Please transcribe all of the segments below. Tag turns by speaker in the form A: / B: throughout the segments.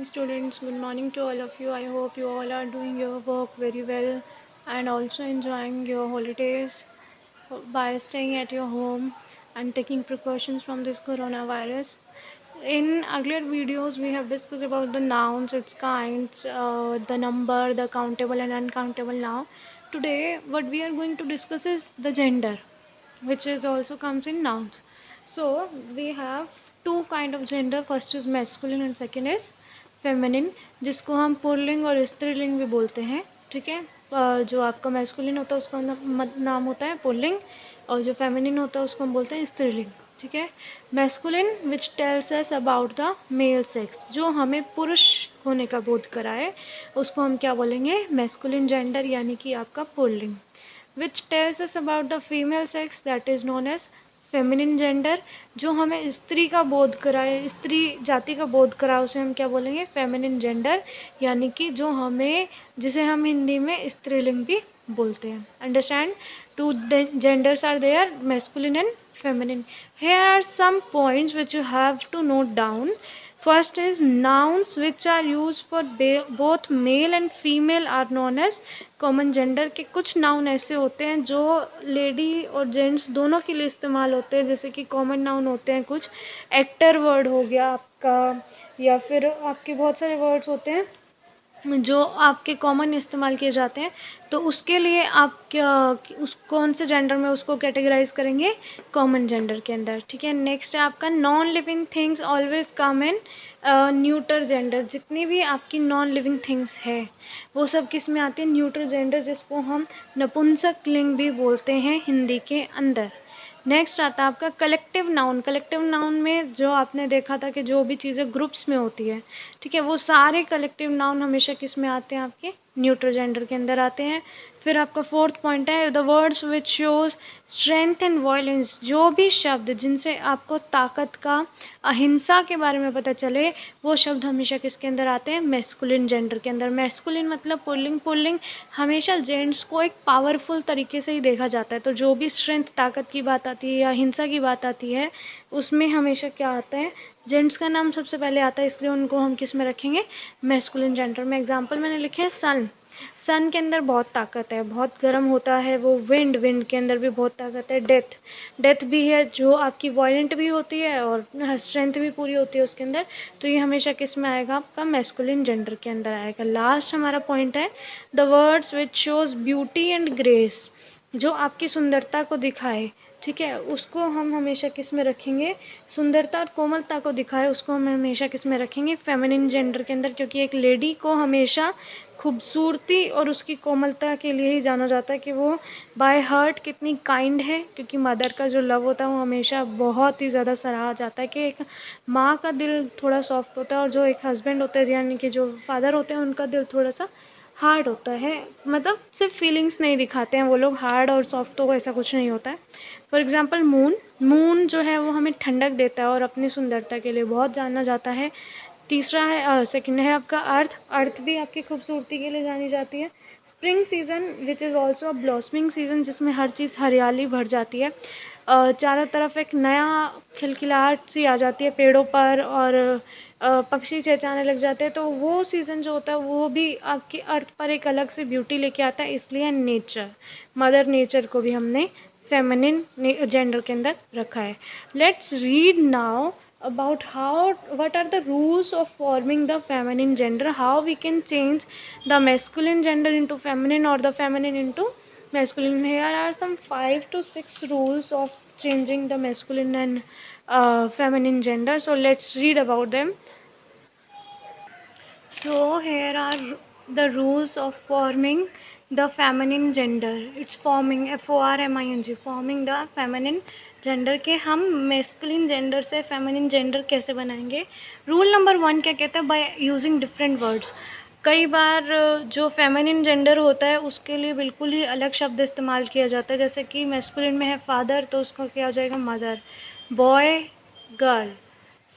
A: students. Good morning to all of you. I hope you all are doing your work very well and also enjoying your holidays by staying at your home and taking precautions from this coronavirus. In earlier videos, we have discussed about the nouns, its kinds, the number, the countable and uncountable noun. Today, what we are going to discuss is the gender, which is also comes in nouns. So we have two kind of gender. First is masculine and second is feminine, जिसको हम pulling और स्त्रीलिंग भी बोलते हैं. ठीक है. जो आपका मैस्कुलिन होता है उसका नाम होता है पुल्लिंग और जो फेमिनिन होता है उसको हम बोलते हैं स्त्रीलिंग. ठीक है. Masculine which tells us about the male sex, जो हमें पुरुष होने का बोध कराए उसको हम क्या बोलेंगे, मैस्कुलिन जेंडर यानी कि आपका पुल्लिंग. Which tells us about the female sex that is known as feminine gender, जो हमें स्त्री का बोध कराए, स्त्री जाति का बोध कराए उसे हम क्या बोलेंगे, फेमिनिन जेंडर, यानी कि जो हमें, जिसे हम हिंदी में स्त्रीलिंग भी बोलते हैं. Understand. Two genders are there, masculine and feminine. Here are some points which you have to note down. First is nouns which are used for both male and female are known as common gender. के कुछ noun ऐसे होते हैं जो lady और gents दोनों के लिए इस्तेमाल होते हैं. जैसे कि कॉमन नाउन होते हैं कुछ, एक्टर वर्ड हो गया आपका, या फिर आपके बहुत सारे वर्ड्स होते हैं जो आपके कॉमन इस्तेमाल किए जाते हैं. तो उसके लिए आप क्या उस कौन से जेंडर में उसको कैटेगराइज करेंगे, कॉमन जेंडर के अंदर. ठीक है. नेक्स्ट है आपका non living things always come in neuter gender. जितनी भी आपकी नॉन लिविंग थिंग्स है वो सब किस में आती है, न्यूटर जेंडर, जिसको हम नपुंसक लिंग भी बोलते हैं हिंदी के अंदर. नेक्स्ट आता है आपका कलेक्टिव नाउन. कलेक्टिव नाउन में जो आपने देखा था कि जो भी चीज़ें ग्रुप्स में होती है, ठीक है, वो सारे कलेक्टिव नाउन हमेशा किस में आते हैं, आपके न्यूट्रल जेंडर के अंदर आते हैं. फिर आपका फोर्थ पॉइंट है the words which shows strength and violence. जो भी शब्द जिनसे आपको ताकत का, अहिंसा के बारे में पता चले, वो शब्द हमेशा किसके अंदर आते हैं, मैस्कुलिन जेंडर के अंदर. मैस्कुलिन मतलब पुल्लिंग. पुल्लिंग हमेशा जेंट्स को एक पावरफुल तरीके से ही देखा जाता है. तो जो भी स्ट्रेंथ, ताकत की बात आती है या अहिंसा की बात आती है, उसमें हमेशा क्या आता है, जेंट्स का नाम सबसे पहले आता है. इसलिए उनको हम किस में रखेंगे, मैस्कुलिन जेंडर में. एग्जांपल मैंने लिखे हैं सन. सन के अंदर बहुत ताकत है, बहुत गर्म होता है वो. विंड, विंड के अंदर भी बहुत ताकत है. डेथ, डेथ भी है जो आपकी वायलेंट भी होती है और स्ट्रेंथ भी पूरी होती है उसके अंदर. तो ये हमेशा किस में आएगा, आपका मैस्कुलिन जेंडर के अंदर आएगा. लास्ट हमारा पॉइंट है the words which shows beauty and grace. जो आपकी सुंदरता को दिखाए, ठीक है, उसको हम हमेशा किस में रखेंगे, सुंदरता और कोमलता को दिखाए उसको हम हमेशा किस में रखेंगे, फेमिनिन जेंडर के अंदर. क्योंकि एक लेडी को हमेशा खूबसूरती और उसकी कोमलता के लिए ही जाना जाता है कि वो बाय हार्ट कितनी काइंड है. क्योंकि मदर का जो लव होता है वो हमेशा बहुत ही ज़्यादा सराहा जाता है कि एक माँ का दिल थोड़ा सॉफ्ट होता है और जो एक हस्बैंड होता है यानी कि जो फादर होते हैं उनका दिल थोड़ा सा हार्ड होता है. मतलब सिर्फ फीलिंग्स नहीं दिखाते हैं वो लोग, हार्ड और सॉफ्ट तो ऐसा कुछ नहीं होता है. For example moon. मून जो है वो हमें ठंडक देता है और अपनी सुंदरता के लिए बहुत जाना जाता है. तीसरा है सेकंड है आपका अर्थ. अर्थ भी आपकी खूबसूरती के लिए जानी जाती है. Spring season which is also a blossoming season, जिसमें हर चीज़ हरियाली भर जाती है. चारों तरफ एक नया खिलखिलाहट सी आ जाती है पेड़ों पर और पक्षी चहचहाने लग जाते हैं. तो वो सीज़न जो होता है वो भी आपकी अर्थ पर एक अलग से ब्यूटी लेके आता है. इसलिए नेचर, मदर नेचर को भी हमने फेमिनिन जेंडर के अंदर रखा है. Let's read now about what are the rules of forming the feminine gender, how we can change the masculine gender into feminine or the feminine into masculine. Here are some 5 to 6 rules of changing the masculine and feminine gender. So let's read about them. So here are the rules of forming the feminine gender. It's forming, forming, forming the feminine gender के हम masculine gender से feminine gender कैसे बनाएंगे. Rule number 1 क्या कहता है, by using different words. कई बार जो फेमिनिन जेंडर होता है उसके लिए बिल्कुल ही अलग शब्द इस्तेमाल किया जाता है. जैसे कि मेस्कुलिन में है फादर तो उसका क्या हो जाएगा, mother. Boy, girl.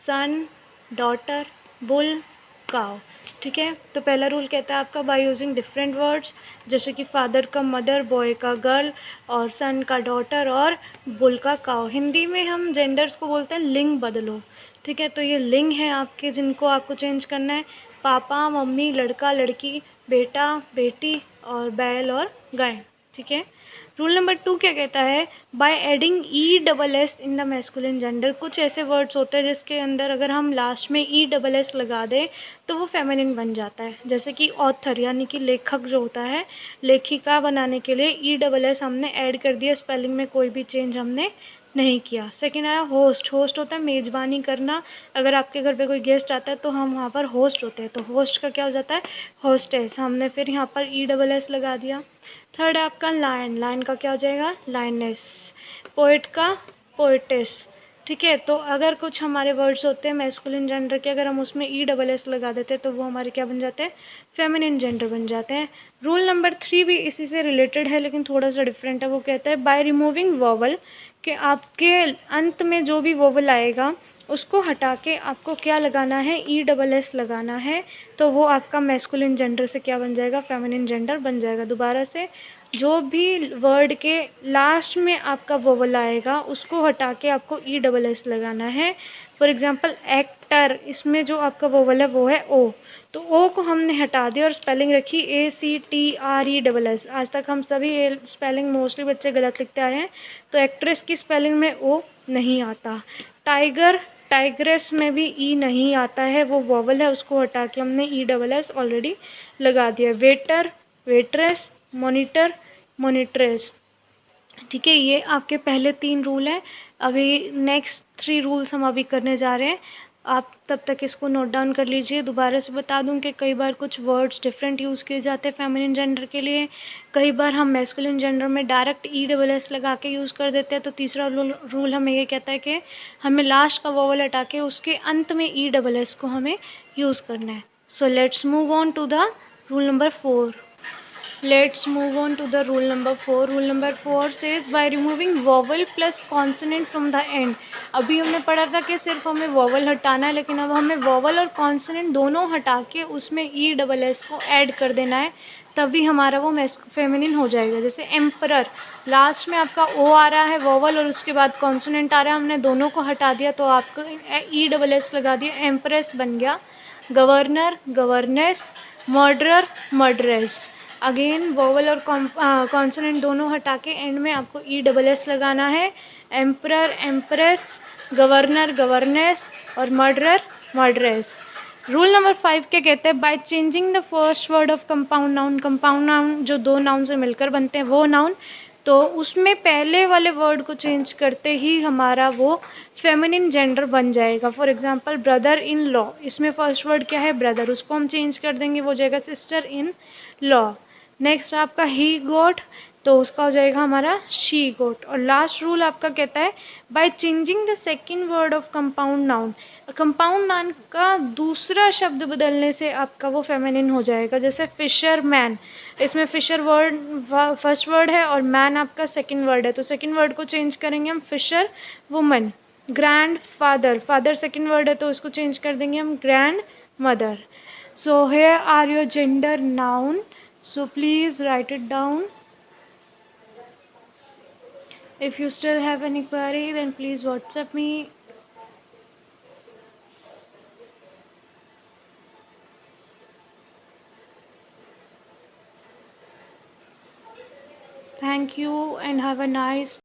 A: Son, daughter. Bull, cow. ठीक है. तो पहला रूल कहता है आपका बाय यूजिंग डिफरेंट वर्ड्स, जैसे कि फादर का मदर, बॉय का गर्ल और सन का डॉटर और बुल का काव. हिंदी में हम जेंडर्स को बोलते हैं लिंग बदलो. ठीक है, तो ये लिंग है आपके जिनको आपको चेंज करना है, पापा मम्मी, लड़का लड़की, बेटा बेटी और बैल और गाय। ठीक है। रूल नंबर 2 क्या कहता है, by adding E double S in the masculine gender. कुछ ऐसे वर्ड्स होते हैं जिसके अंदर अगर हम लास्ट में ई डबल एस लगा दें तो वो फेमिनिन बन जाता है, जैसे कि ऑथर यानी कि लेखक जो होता है, लेखिका बनाने के लिए ई डबल एस हमने ऐड कर दिया, स्पेलिंग में कोई भी चेंज हमने नहीं किया। सेकेंड आया होस्ट। होस्ट होता है मेज़बानी करना, अगर आपके घर पे कोई गेस्ट आता है तो हम वहाँ पर होस्ट होते हैं, तो होस्ट का क्या हो जाता है, होस्टेस। हमने फिर यहाँ पर ई डबल एस लगा दिया। थर्ड है आपका लायन। लायन का क्या हो जाएगा, लायनेस। पोइट का पोइटेस। ठीक है, तो अगर कुछ हमारे वर्ड्स होते हैं मैस्कुलिन जेंडर के, अगर हम उसमें ई डबल एस लगा देते हैं तो वो हमारे क्या बन जाते हैं, फेमिनिन जेंडर बन जाते हैं। रूल नंबर 3 भी इसी से रिलेटेड है लेकिन थोड़ा सा डिफरेंट है। वो कहता है बाय रिमूविंग वोवल, कि आपके अंत में जो भी वोवल आएगा उसको हटा के आपको क्या लगाना है, ई डबल एस लगाना है, तो वो आपका मैस्कुलिन जेंडर से क्या बन जाएगा, फेमिनिन जेंडर बन जाएगा। दोबारा से, जो भी वर्ड के लास्ट में आपका वोवल आएगा उसको हटा के आपको ई डबल एस लगाना है। फॉर एग्जांपल एक्टर, इसमें जो आपका वोवल है वो है ओ, तो ओ को हमने हटा दिया और स्पेलिंग रखी ACTRE। आज तक हम सभी स्पेलिंग मोस्टली बच्चे गलत लिखते आ रहे हैं, तो एक्ट्रेस की स्पेलिंग में ओ नहीं आता। टाइगर, टाइग्रेस में भी ई नहीं आता है, वो वोवल है, उसको हटा के हमने ई डबल एस ऑलरेडी लगा दिया। Waiter, waitress, monitor, monitress. ठीक है, ये आपके पहले 3 रूल हैं। अभी नेक्स्ट 3 रूल्स हम अभी करने जा रहे हैं, आप तब तक इसको नोट डाउन कर लीजिए। दोबारा से बता दूं कि कई बार कुछ वर्ड्स डिफरेंट यूज़ किए जाते हैं फेमिनिन जेंडर के लिए, कई बार हम मैस्कुलिन जेंडर में डायरेक्ट ई डबल एस लगा के यूज़ कर देते हैं। तो तीसरा रूल हमें ये कहता है कि हमें लास्ट का वोवल हटा के उसके अंत में ई डबल एस को हमें यूज़ करना है। So let's move on to the rule number 4. Let's move on to the rule number 4. Rule number 4 says by removing vowel plus consonant from the end. अभी हमने पढ़ा था कि सिर्फ हमें वॉवल हटाना है, लेकिन अब हमें वॉवल और कॉन्सोनेंट दोनों हटा के उसमें ई डबल एस को ऐड कर देना है, तभी हमारा वो फेमिनिन हो जाएगा। जैसे एम्परर, लास्ट में आपका ओ आ रहा है वॉवल और उसके बाद कॉन्सोनेंट आ रहा है, हमने दोनों को हटा दिया तो आपको ई डबल एस लगा दिया, एम्प्रेस बन गया। Governor, governess, murderer, murderess. Again vowel और कॉन्सोनेंट दोनों हटा के एंड में आपको ई डबल एस लगाना है। एम्परर, एम्प्रेस, गवर्नर, गवर्नेस और मर्डरर, मर्डरेस। रूल नंबर 5 क्या कहते हैं, by changing the first word of compound noun. Compound noun जो 2 नाउन से मिलकर बनते हैं वो नाउन, तो उसमें पहले वाले वर्ड को चेंज करते ही हमारा वो फेमिनिन जेंडर बन जाएगा। For example brother in law, इसमें फर्स्ट वर्ड क्या है, ब्रदर, उसको हम चेंज कर देंगे, वो हो जाएगा सिस्टर इन लॉ। नेक्स्ट आपका ही गोट, तो उसका हो जाएगा हमारा शी गोट। और लास्ट रूल आपका कहता है by changing the second word of compound noun. Compound noun का दूसरा शब्द बदलने से आपका वो फेमिनिन हो जाएगा। जैसे फिशर मैन, इसमें फिशर वर्ड फर्स्ट वर्ड है और मैन आपका सेकेंड वर्ड है, तो सेकेंड वर्ड को चेंज करेंगे हम fisherwoman. Grandfather, father second word है तो उसको चेंज कर देंगे हम grandmother. So here are your gender noun, so please write it down. If you still have any query then please WhatsApp me. Thank you and have a nice